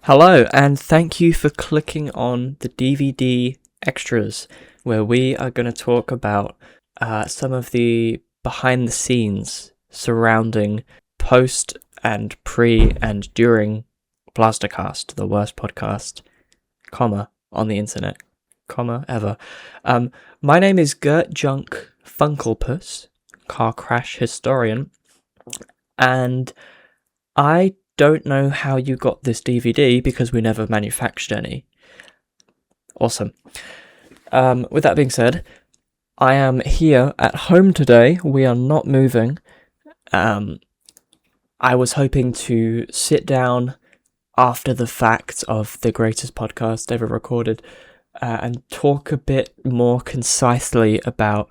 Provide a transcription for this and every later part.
Hello, and thank you for clicking on the DVD extras, where we are going to talk about some of the behind the scenes surrounding post and pre and during Plastercast, the worst podcast, on the internet, ever. My name is Gert Junk Funkelpuss, car crash historian, and I don't know how you got this DVD because we never manufactured any. Awesome. With that being said, I am here at home today. We are not moving. I was hoping to sit down after the fact of the greatest podcast ever recorded and talk a bit more concisely about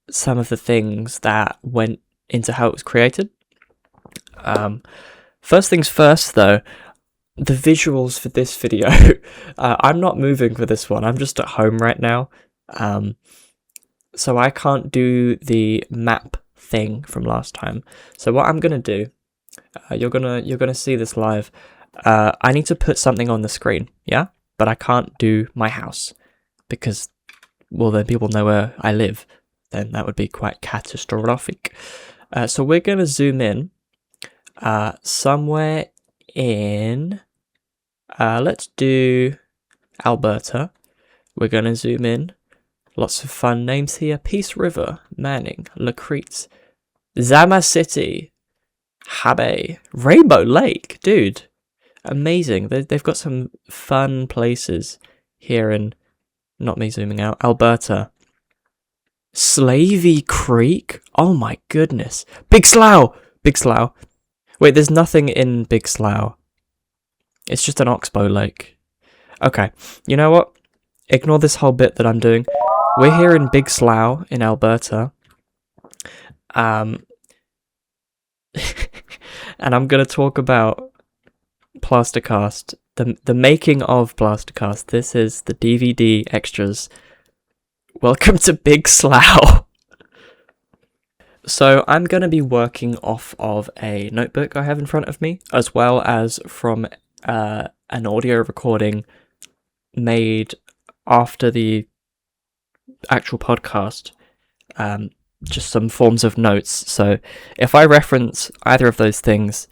some of the things that went into how it was created. First things first, though, the visuals for this video. I'm not moving for this one. I'm just at home right now, so I can't do the map thing from last time. So what I'm gonna do, you're gonna see this live. I need to put something on the screen, yeah, but I can't do my house because, well, then people know where I live. Then that would be quite catastrophic. So we're gonna zoom in. Somewhere in, let's do Alberta. We're gonna zoom in. Lots of fun names here: Peace River, Manning, Lacrete, Zama City, Habe, Rainbow Lake, dude, amazing. They've got some fun places here in, not me zooming out, Alberta. Slavey Creek, oh my goodness. Big Slough. Wait, there's nothing in Big Slough. It's just an oxbow lake. Okay, you know what? Ignore this whole bit that I'm doing. We're here in Big Slough in Alberta. And I'm going to talk about Plastercast, the making of Plastercast. This is the DVD extras. Welcome to Big Slough. So I'm going to be working off of a notebook I have in front of me, as well as from an audio recording made after the actual podcast, just some forms of notes. So if I reference either of those things,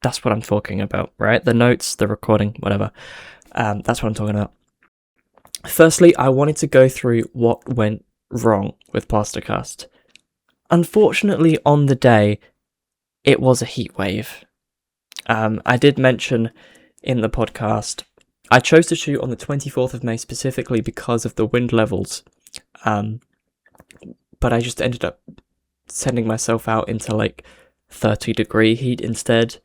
that's what I'm talking about, right? The notes, the recording, whatever. That's what I'm talking about. Firstly, I wanted to go through what went wrong with Plastercast. Unfortunately, on the day, it was a heat wave. I did mention in the podcast, I chose to shoot on the 24th of May specifically because of the wind levels, but I just ended up sending myself out into like 30-degree heat instead,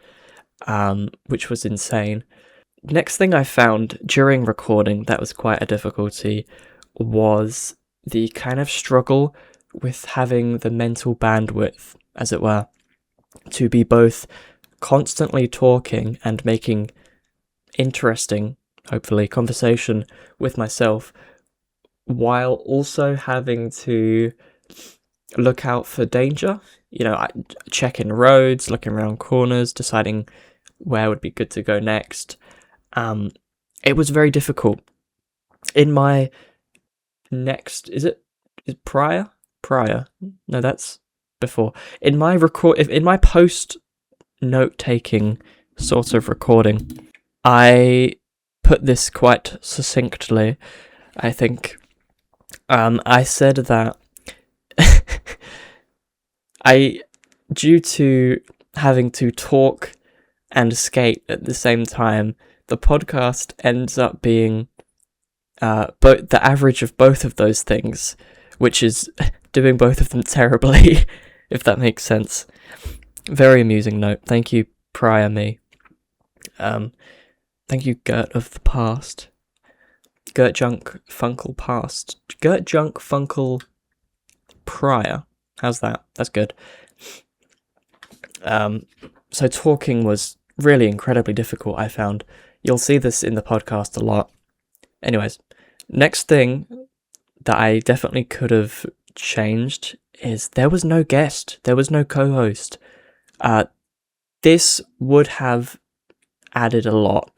which was insane. Next thing I found during recording that was quite a difficulty was the kind of struggle with having the mental bandwidth, as it were, to be both constantly talking and making interesting, hopefully, conversation with myself, while also having to look out for danger. You know, checking roads, looking around corners, deciding where would be good to go next. It was very difficult. In my next, is prior? No, that's before. In my post note-taking sort of recording, I put this quite succinctly, I think. I said that due to having to talk and skate at the same time, the podcast ends up being the average of both of those things, which is doing both of them terribly, if that makes sense. Very amusing note. Thank you, prior me. Thank you, Gert of the past. Gert Junk Funkel past. Gert Junk Funkel prior. How's that? That's good. So talking was really incredibly difficult, I found. You'll see this in the podcast a lot. Anyways, next thing that I definitely could have changed is there was no guest, there was no co-host. This would have added a lot,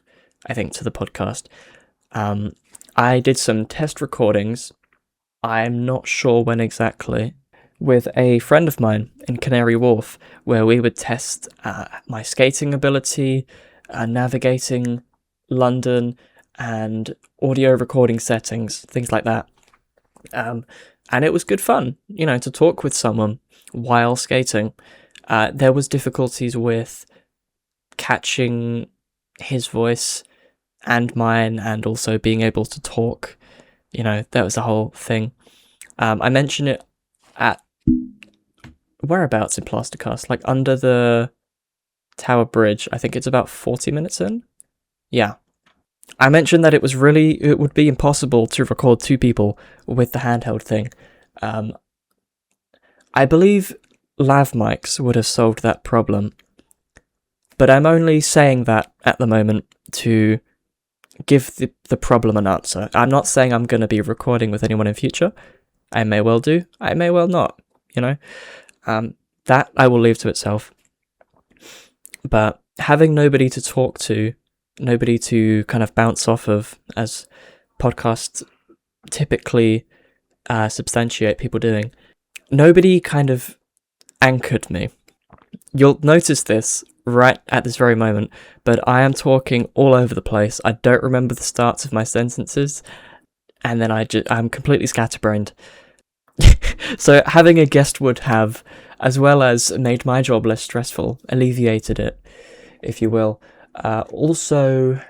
I think, to the podcast. I did some test recordings, I'm not sure when exactly, with a friend of mine in Canary Wharf, where we would test my skating ability, navigating London, and audio recording settings, things like that. And it was good fun, to talk with someone while skating. There was difficulties with catching his voice and mine, and also being able to talk. That was the whole thing. I mentioned it at whereabouts in Plastercast, like under the Tower Bridge. I think it's about 40 minutes in. Yeah. I mentioned that it would be impossible to record two people with the handheld thing. I believe lav mics would have solved that problem, but I'm only saying that at the moment to give the problem an answer. I'm not saying I'm going to be recording with anyone in future. I may well do, I may well not, that I will leave to itself. But having nobody to talk to, nobody to kind of bounce off of, as podcasts typically substantiate people doing, nobody kind of anchored me. You'll notice this right at this very moment, but I am talking all over the place. I don't remember the starts of my sentences, and then I'm completely scatterbrained. So having a guest would have, as well as made my job less stressful, alleviated it, if you will. Also,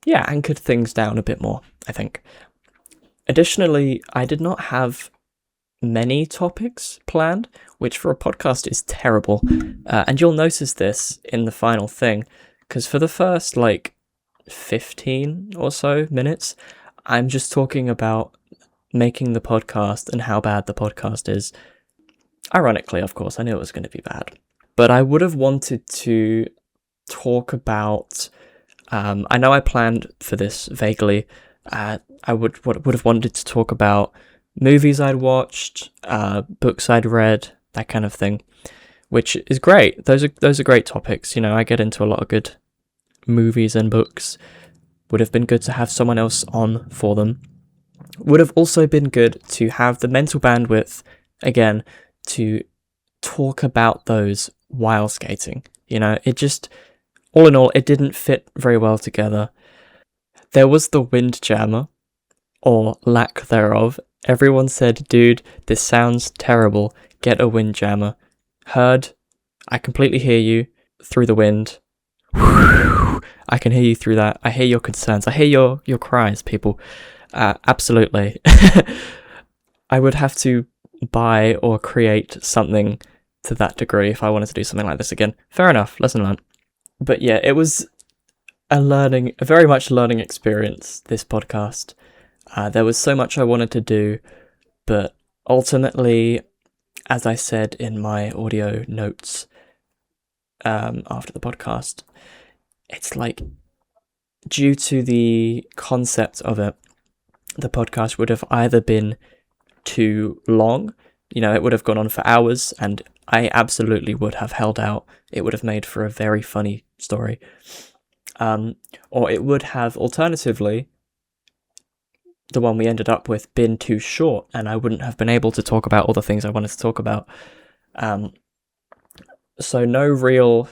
anchored things down a bit more, I think. Additionally, I did not have many topics planned, which for a podcast is terrible. And you'll notice this in the final thing, because for the first 15 or so minutes, I'm just talking about making the podcast and how bad the podcast is. Ironically, of course, I knew it was going to be bad. But I would have wanted to talk about, I know I planned for this vaguely, I would have wanted to talk about movies I'd watched, books I'd read, that kind of thing, which is great. Those are great topics. I get into a lot of good movies and books. Would have been good to have someone else on for them. Would have also been good to have the mental bandwidth, again, to talk about those while skating. It just, all in all, it didn't fit very well together. There was the wind jammer, or lack thereof. Everyone said, dude, this sounds terrible. Get a wind jammer. Heard, I completely hear you through the wind. I can hear you through that. I hear your concerns. I hear your cries, people. Absolutely. I would have to buy or create something to that degree if I wanted to do something like this again. Fair enough. Lesson learned. But yeah, it was a very much learning experience, this podcast. There was so much I wanted to do, but ultimately, as I said in my audio notes after the podcast, it's due to the concept of it, the podcast would have either been too long, it would have gone on for hours, and I absolutely would have held out. It would have made for a very funny story. Or it would have, alternatively, the one we ended up with, been too short, and I wouldn't have been able to talk about all the things I wanted to talk about. So no real...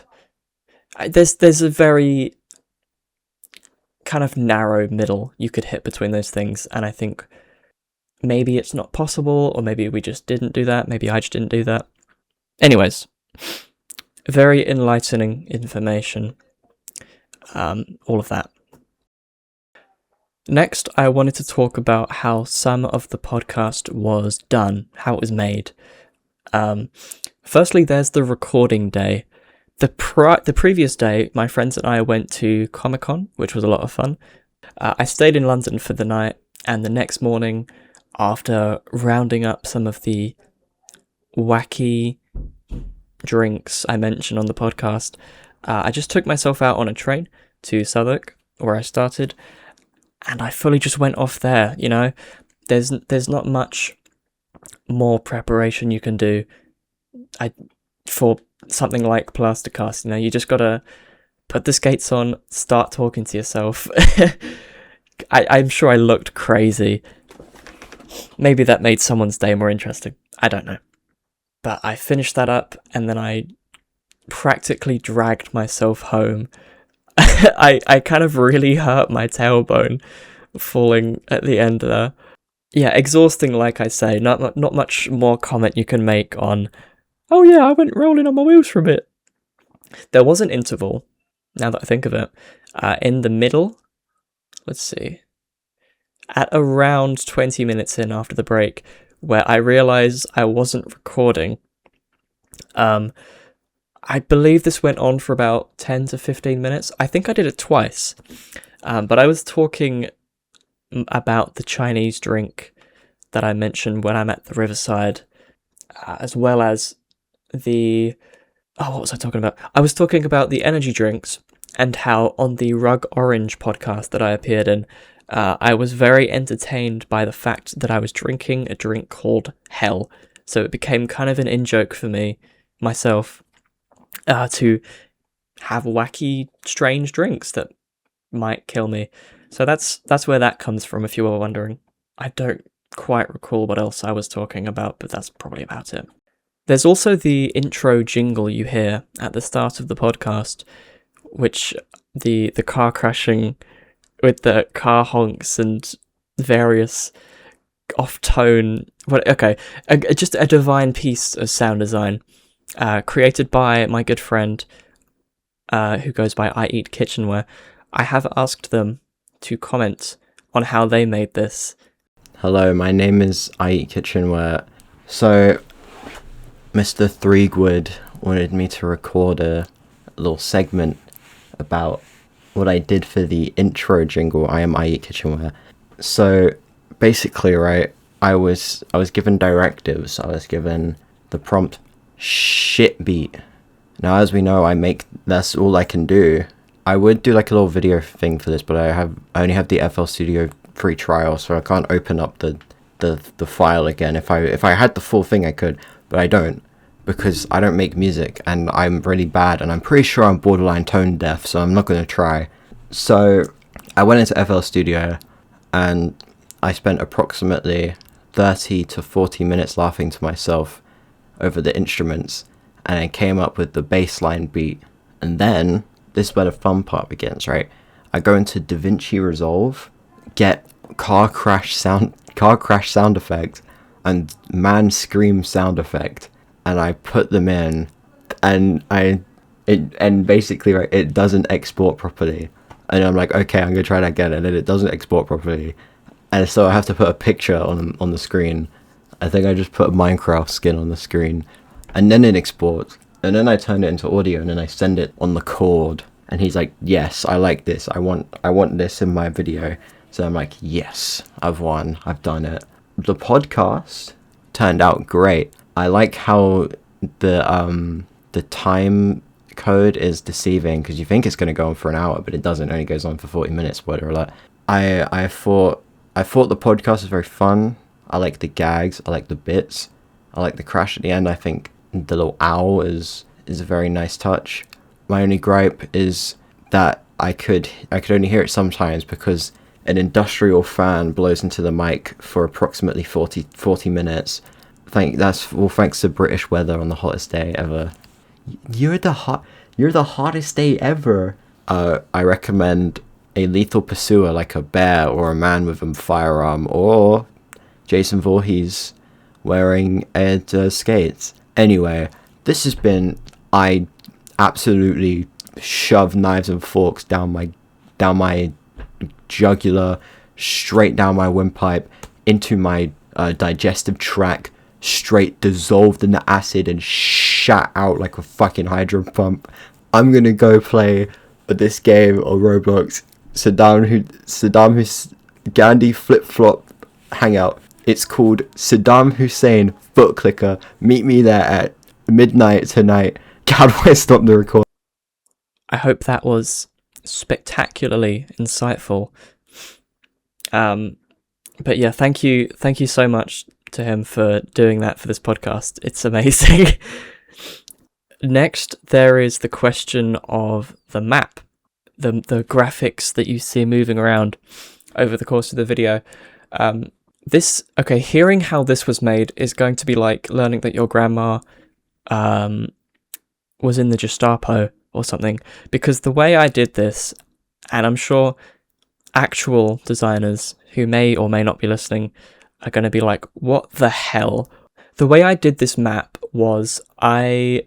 There's a very kind of narrow middle you could hit between those things, and I think maybe it's not possible, or maybe we just didn't do that, maybe I just didn't do that. Anyways, very enlightening information, all of that. Next, I wanted to talk about how some of the podcast was done, how it was made. Firstly, there's the recording day. The previous day, my friends and I went to Comic-Con, which was a lot of fun. I stayed in London for the night, and the next morning, after rounding up some of the wacky drinks I mentioned on the podcast, I just took myself out on a train to Southwark, where I started, and I fully just went off there. There's not much more preparation you can do for something like Plastercast. You just gotta put the skates on, start talking to yourself. I'm sure I looked crazy. Maybe that made someone's day more interesting. I don't know. But I finished that up, and then I practically dragged myself home. I kind of really hurt my tailbone falling at the end there. Yeah, exhausting, like I say. Not much more comment you can make on, oh yeah, I went rolling on my wheels for a bit. There was an interval, now that I think of it, in the middle. Let's see. At around 20 minutes in after the break, where I realised I wasn't recording. I believe this went on for about 10 to 15 minutes. I think I did it twice. But I was talking about the Chinese drink that I mentioned when I'm at the Riverside, as well as what was I talking about? I was talking about the energy drinks and how on the Rug Orange podcast that I appeared in, I was very entertained by the fact that I was drinking a drink called Hell. So it became kind of an in-joke for myself, to have wacky, strange drinks that might kill me. So that's where that comes from, if you were wondering. I don't quite recall what else I was talking about, but that's probably about it. There's also the intro jingle you hear at the start of the podcast, which the car crashing with the car honks and various off-tone... just a divine piece of sound design, created by my good friend, who goes by I Eat Kitchenware. I have asked them to comment on how they made this. Hello, my name is I Eat Kitchenware. So, Mr. Threegwood wanted me to record a little segment about what I did for the intro jingle, I Eat Kitchenware. So, basically, right, I was given directives. I was given the prompt, shit beat. Now, as we know, that's all I can do. I would do like a little video thing for this, but I only have the FL Studio free trial, so I can't open up the file again. If I had the full thing, I could, but I don't, because I don't make music, and I'm really bad, and I'm pretty sure I'm borderline tone deaf, so I'm not going to try. So I went into FL Studio, and I spent approximately 30 to 40 minutes laughing to myself over the instruments, and I came up with the bassline beat. And then, this is where the fun part begins, right? I go into DaVinci Resolve, get car crash sound effect, and man scream sound effect, and I put them in, and basically, right, it doesn't export properly. And I'm like, okay, I'm gonna try that again, and then it doesn't export properly. And so I have to put a picture on the screen. I think I just put a Minecraft skin on the screen, and then it exports. And then I turn it into audio, and then I send it on the cord. And he's like, yes, I like this. I want this in my video. So I'm like, yes, I've won. I've done it. The podcast turned out great. I like how the time code is deceiving, because you think it's going to go on for an hour, but it doesn't. It only goes on for 40 minutes. Spoiler alert. I thought the podcast was very fun. I like the gags. I like the bits. I like the crash at the end. I think the little owl is a very nice touch. My only gripe is that I could only hear it sometimes, because an industrial fan blows into the mic for approximately 40 minutes. Thanks to British weather on the hottest day ever. You're the hottest day ever. I recommend a lethal pursuer like a bear or a man with a firearm, or Jason Voorhees wearing skates. Anyway, this has been... I absolutely shove knives and forks down my jugular, straight down my windpipe, into my digestive tract, straight dissolved in the acid and shat out like a fucking hydro pump. I'm gonna go play this game on Roblox, Gandhi Flip Flop Hangout. It's called Saddam Hussein Foot Clicker. Meet me there at midnight tonight. God, why stop the record? I hope that was spectacularly insightful. But yeah, thank you so much to him for doing that for this podcast. It's amazing. Next, there is the question of the map, the graphics that you see moving around over the course of the video. Hearing how this was made is going to be like learning that your grandma was in the Gestapo or something, because the way I did this, and I'm sure actual designers who may or may not be listening are going to be like, what the hell? The way I did this map was I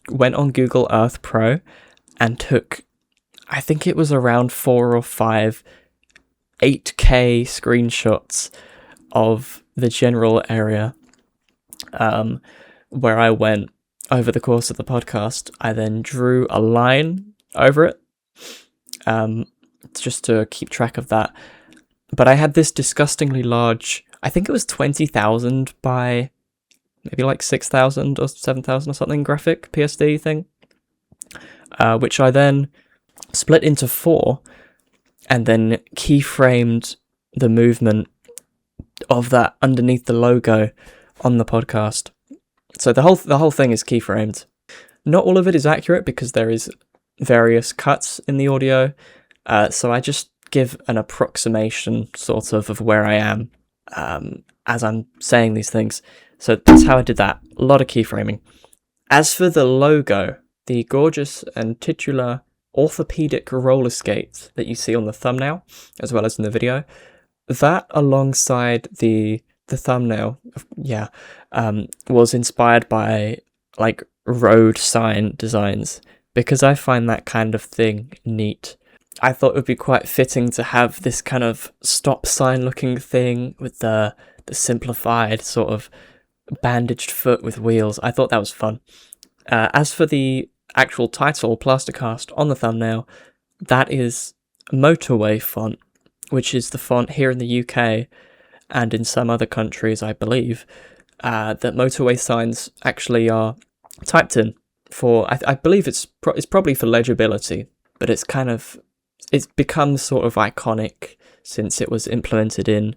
went on Google Earth Pro and took, I think it was around 4 or 5 8K screenshots of the general area where I went over the course of the podcast. I then drew a line over it just to keep track of that. But I had this disgustingly large, I think it was 20,000 by maybe like 6,000 or 7,000 or something graphic PSD thing, which I then split into 4 and then keyframed the movement of that underneath the logo on the podcast. So the whole thing is keyframed. Not all of it is accurate because there is various cuts in the audio, so I just give an approximation sort of where I am as I'm saying these things. So that's how I did that. A lot of keyframing. As for the logo, the gorgeous and titular orthopedic roller skates that you see on the thumbnail, as well as in the video, that alongside the thumbnail, was inspired by like road sign designs, because I find that kind of thing neat. I thought it would be quite fitting to have this kind of stop sign looking thing with the simplified sort of bandaged foot with wheels. I thought that was fun. As for the actual title, Plastercast, on the thumbnail, that is motorway font, which is the font here in the UK and in some other countries, I believe, that motorway signs actually are typed in for. I believe it's probably for legibility, but it's become sort of iconic since it was implemented in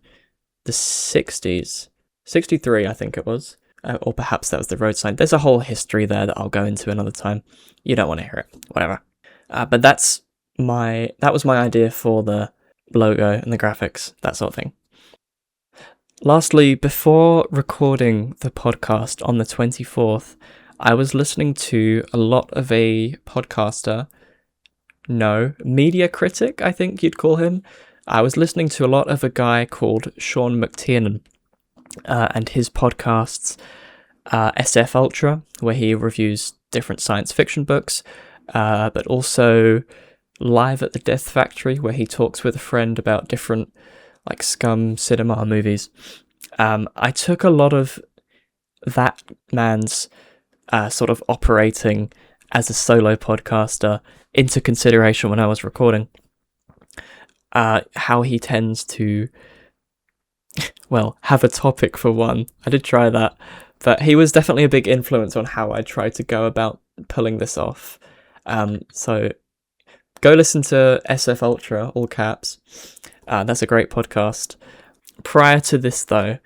the 60s. 63, I think it was. Or perhaps that was the road sign. There's a whole history there that I'll go into another time. You don't want to hear it. Whatever. But that was my idea for the logo and the graphics, that sort of thing. Lastly, before recording the podcast on the 24th, I was listening to a lot of a podcaster, media critic, I think you'd call him. I was listening to a lot of a guy called Sean McTiernan and his podcasts, SF Ultra, where he reviews different science fiction books, but also Live at the Death Factory, where he talks with a friend about different like Scum cinema movies. I took a lot of that man's sort of operating as a solo podcaster into consideration when I was recording. How he tends to, have a topic for one. I did try that, but he was definitely a big influence on how I tried to go about pulling this off. So go listen to SF Ultra, all caps. That's a great podcast. Prior to this, though,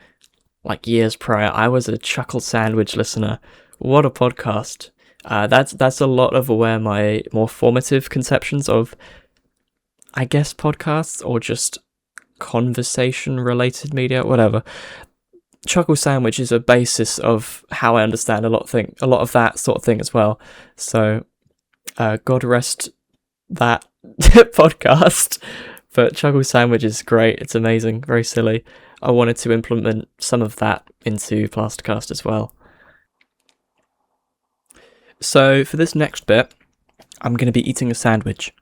like years prior, I was a Chuckle Sandwich listener. What a podcast. That's a lot of where my more formative conceptions of, I guess, podcasts or just conversation-related media, whatever. Chuckle Sandwich is a basis of how I understand a lot of that sort of thing as well. So, God rest that podcast. But Chuckle Sandwich is great. It's amazing. Very silly. I wanted to implement some of that into Plastercast as well. So for this next bit, I'm going to be eating a sandwich.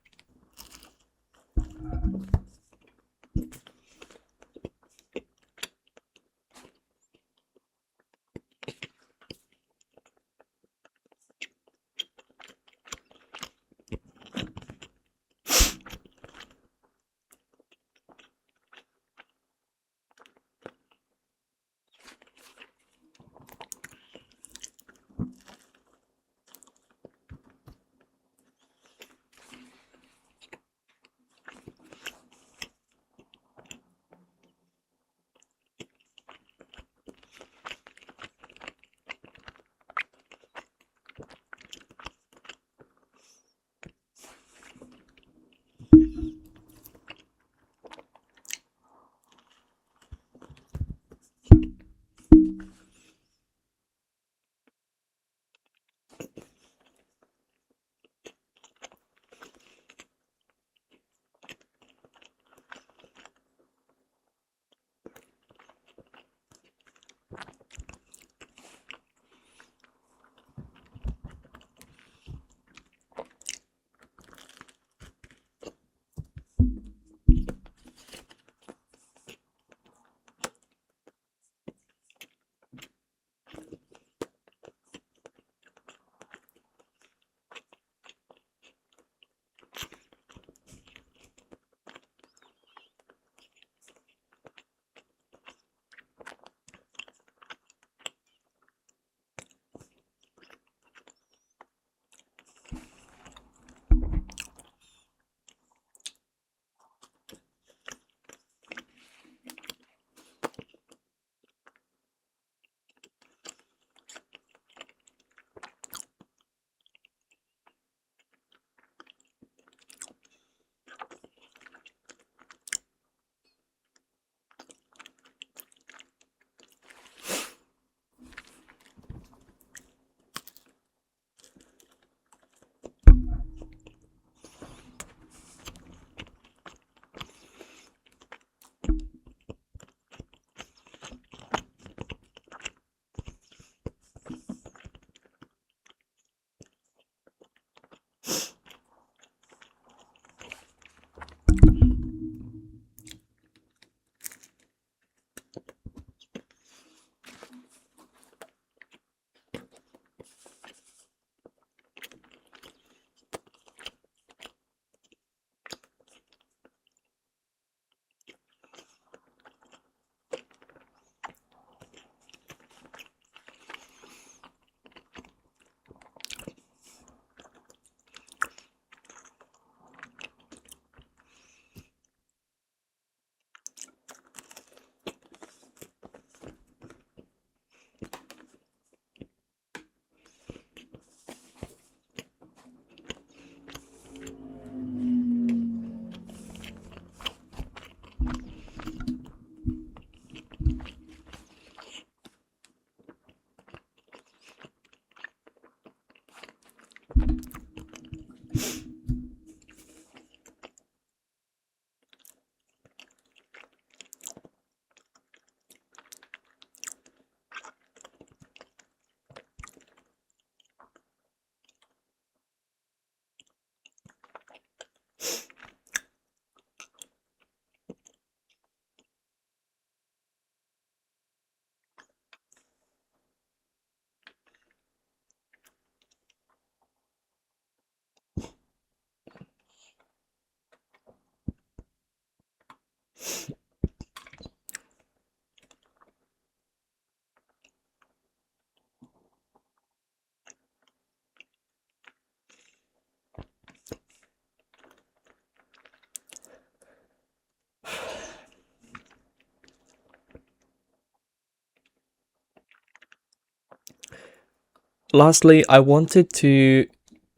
Lastly, I wanted to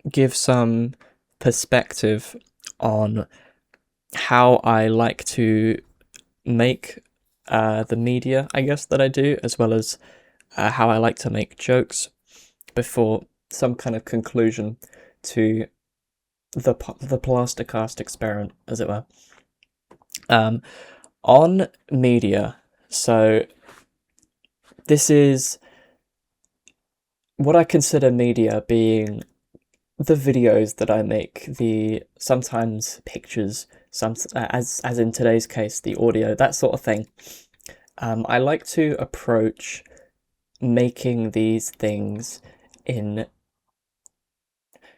give some perspective on how I like to make the media, I guess, that I do, as well as how I like to make jokes before some kind of conclusion to the Plastercast experiment, as it were. On media, so this is what I consider media being the videos that I make, the sometimes pictures, some as in today's case, the audio, that sort of thing. I like to approach making these things in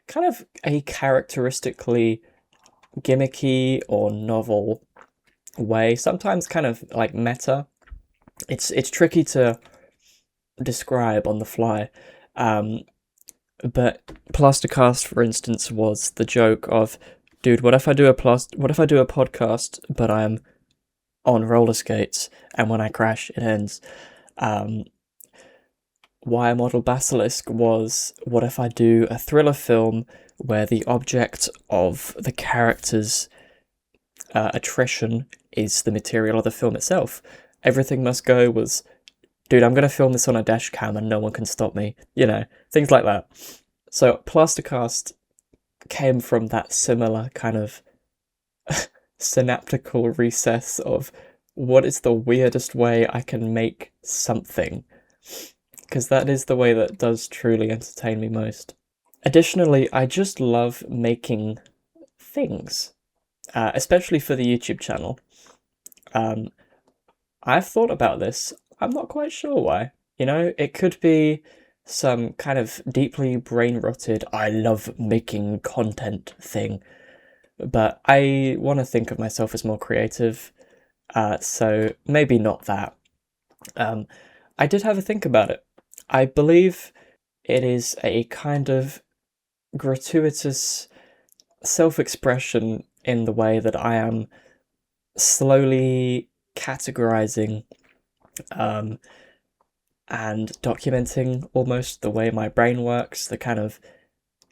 kind of a characteristically gimmicky or novel way, sometimes kind of like meta. It's tricky to describe on the fly. But Plastercast, for instance, was the joke of, dude, what if I do a podcast, but I'm on roller skates, and when I crash, it ends. Why I Model Basilisk was, what if I do a thriller film where the object of the character's attrition is the material of the film itself? Everything Must Go was, dude, I'm going to film this on a dash cam and no one can stop me. You know, things like that. So Plastercast came from that similar kind of synaptical recess of what is the weirdest way I can make something? Because that is the way that does truly entertain me most. Additionally, I just love making things, especially for the YouTube channel. I've thought about this. I'm not quite sure why. You know, it could be some kind of deeply brain-rotted, I love making content thing. But I want to think of myself as more creative, so maybe not that. I did have a think about it. I believe it is a kind of gratuitous self-expression in the way that I am slowly categorizing and documenting almost the way my brain works, the kind of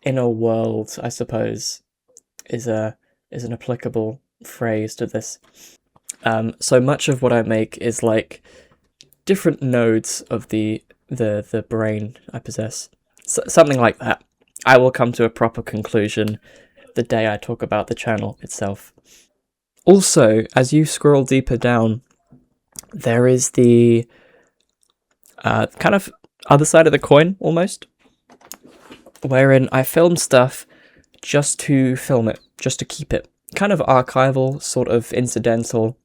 inner world, I suppose, is an applicable phrase to this. So much of what I make is like different nodes of the brain I possess. Something like that. I will come to a proper conclusion the day I talk about the channel itself. Also, as you scroll deeper down, there is the kind of other side of the coin, almost, wherein I film stuff just to film it, just to keep it. Kind of archival, sort of incidental.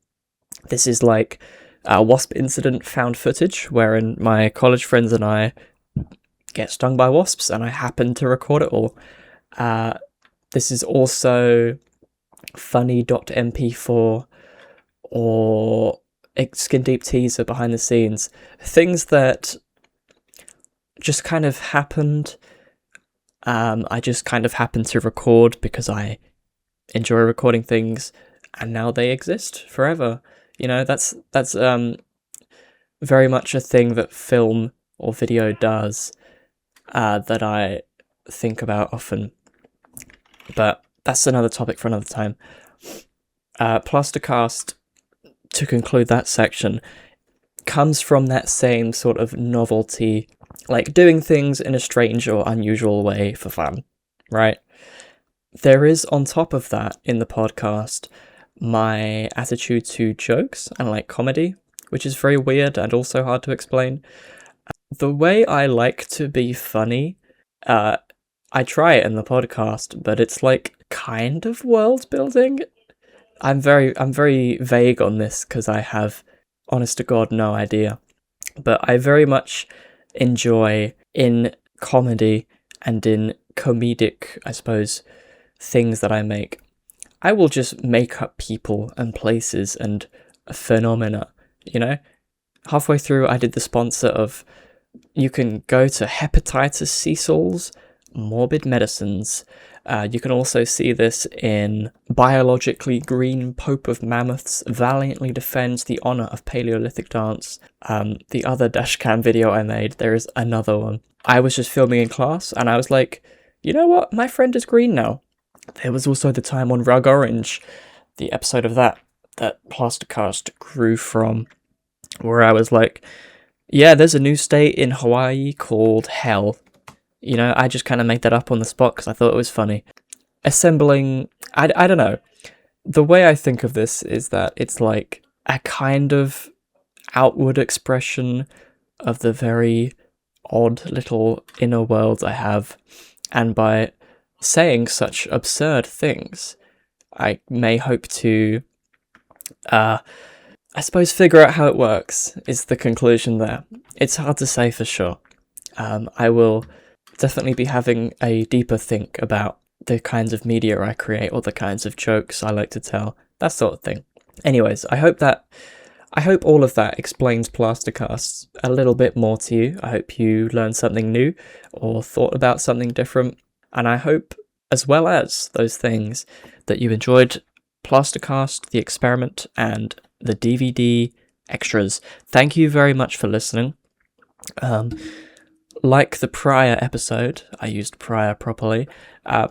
This is like a wasp incident found footage, wherein my college friends and I get stung by wasps, and I happen to record it all. This is also funny.mp4 or skin deep teaser behind the scenes, things that just kind of happened. I just kind of happened to record because I enjoy recording things, and now they exist forever. You know, that's very much a thing that film or video does, that I think about often. But that's another topic for another time. Plastercast, to conclude that section, comes from that same sort of novelty, like doing things in a strange or unusual way for fun, right? There is, on top of that, in the podcast, my attitude to jokes and like comedy, which is very weird and also hard to explain. The way I like to be funny, I try it in the podcast, but it's like kind of world building. I'm very vague on this because I have, honest to God, no idea. But I very much enjoy in comedy and in comedic, I suppose, things that I make. I will just make up people and places and phenomena, you know? Halfway through, I did the sponsor of you can go to Hepatitis Cecil's Morbid Medicines. You can also see this in Biologically Green Pope of Mammoths Valiantly Defends the Honour of Paleolithic Dance. The other dashcam video I made, there is another one. I was just filming in class and I was like, you know what, my friend is green now. There was also the time on Rug Orange, the episode of that Plastercast grew from, where I was like, yeah, there's a new state in Hawaii called Hell. You know, I just kind of made that up on the spot because I thought it was funny. Assembling, I don't know. The way I think of this is that it's like a kind of outward expression of the very odd little inner world I have. And by saying such absurd things, I may hope to, I suppose, figure out how it works, is the conclusion there. It's hard to say for sure. I will definitely be having a deeper think about the kinds of media I create or the kinds of jokes I like to tell, that sort of thing. Anyways, I hope all of that explains Plastercasts a little bit more to you. I hope you learned something new or thought about something different. And I hope, as well as those things, that you enjoyed Plastercast, the experiment, and the DVD extras. Thank you very much for listening. Like the prior episode, I used prior properly.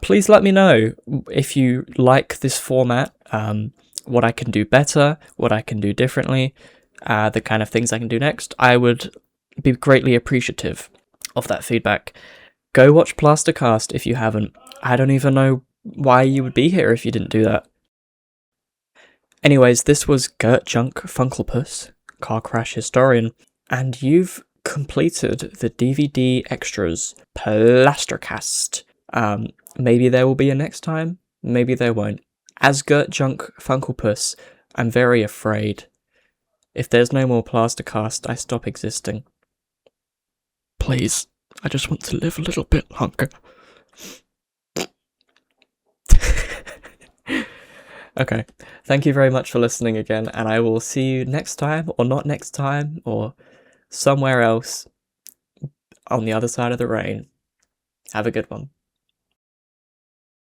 Please let me know if you like this format, what I can do better, what I can do differently, the kind of things I can do next. I would be greatly appreciative of that feedback. Go watch Plastercast if you haven't. I don't even know why you would be here if you didn't do that. Anyways, this was Gert Junk Funkelpuss, Car Crash Historian, and you've completed the DVD extras Plastercast. Maybe there will be a next time, maybe there won't. As Gert Junk Funkelpuss, I'm very afraid. If there's no more Plastercast, I stop existing. Please, I just want to live a little bit longer. Okay, thank you very much for listening again, and I will see you next time, or not next time, or somewhere else on the other side of the rain. Have a good one.